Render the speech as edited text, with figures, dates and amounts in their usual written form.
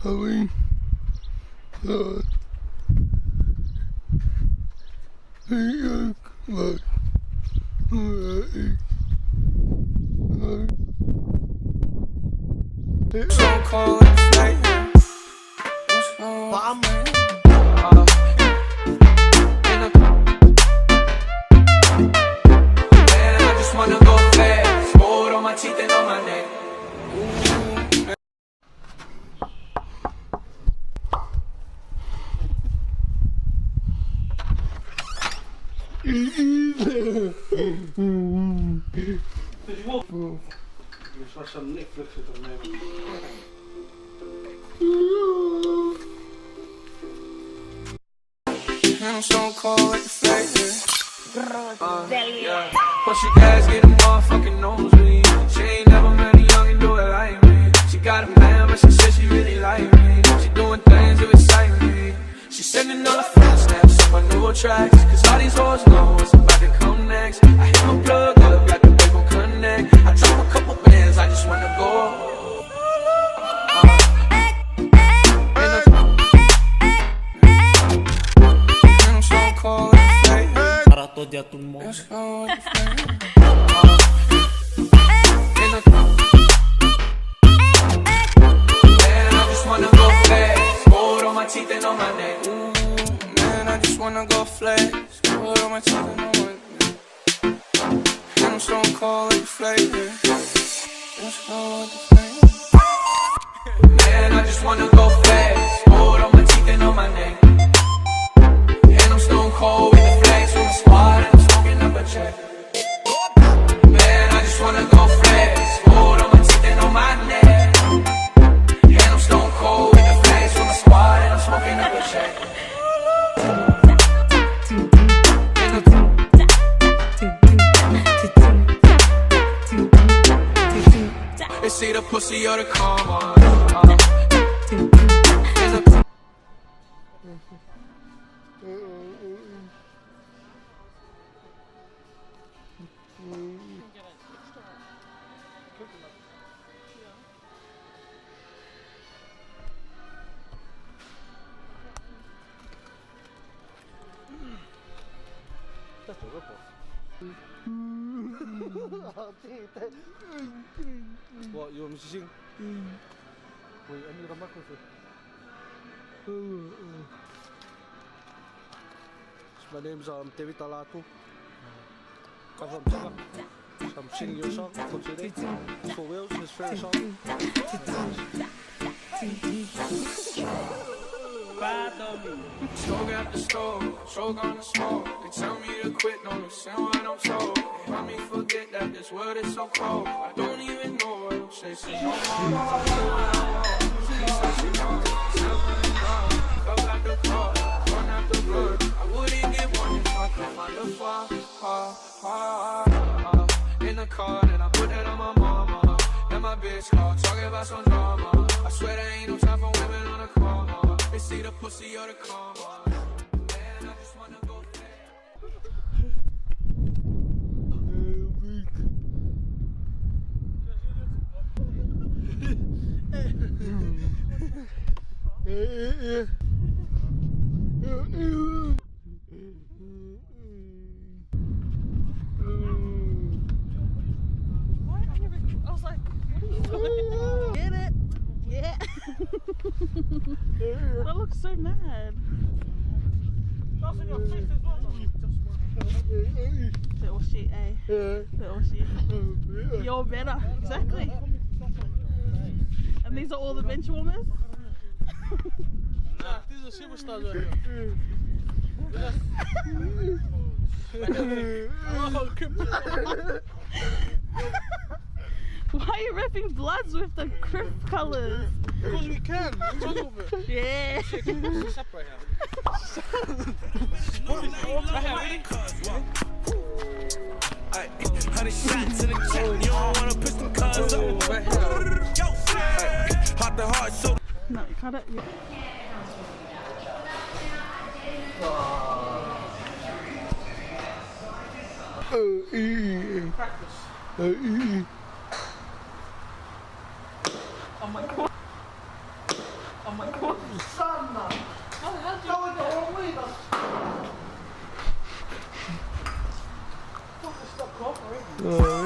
So cold and flight. Man, I just wanna go fast. Gold on my teeth and on my neck. Dus was zo'n Netflix zitten nemen. I'm so cold like the flavor. Yeah. Push your gas, get a motherfucking nosebleed. She ain't never met a young and do it like me. She got a man, but she said she really like me. She doing things to excite me. She sending all the fast snaps on my new tracks. Cause all these hoes know what's about to come next. I hit my plug up, got the wave on connect. I drop a couple bands, I just wanna go. Dia tout le monde. Man, I just wanna go flex. Gold on my teeth and on my neck. Man, I just wanna go flex. Gold on my teeth and on my neck. And I'm so cold like the flavor. Man, I just wanna go flex. Gold on my teeth and on my neck. And I'm stone cold with the flex on the squad and I'm smoking up a check. Man, I just wanna go flex. Gold on my teeth and on my neck. And I'm stone cold with the flex on the squad and I'm smoking up a check. It's either pussy or the karma. What, you want me to sing? Wait, I need a microphone. My name's David Alato. Come from China. I'm singing your song for today. It's for Wales, his favorite song. Smoke at the stove, stroke on the smoke. They tell me to quit, don't listen what I'm told. They help me forget that this world is so cold. I don't even know what I'm chasing no more. She said she knows, cup at the car, run out the blood. I wouldn't get one if I could find a in the car, then I put that on my mama. And my bitch called, talking about some drama. I swear there ain't no time for women on the corner. It's either pussy or the karma. Man, I just wanna go I was like, what are you doing? Get it? Yeah. That looks so mad. That's in your face as well. Little shit, eh? Little shit. You're better. Exactly. And these are all the bench warmers? Nah, these are superstars right here. Why are you repping Bloods with the Crip colours? Because we can. It's all over. Yeah. Stop right here. Right here. 100 shots in the chat. You don't wanna push them cars up. Right here. Heart to heart, so. No, you cut it. Yeah. Practice. Oh my god. Oh Oh,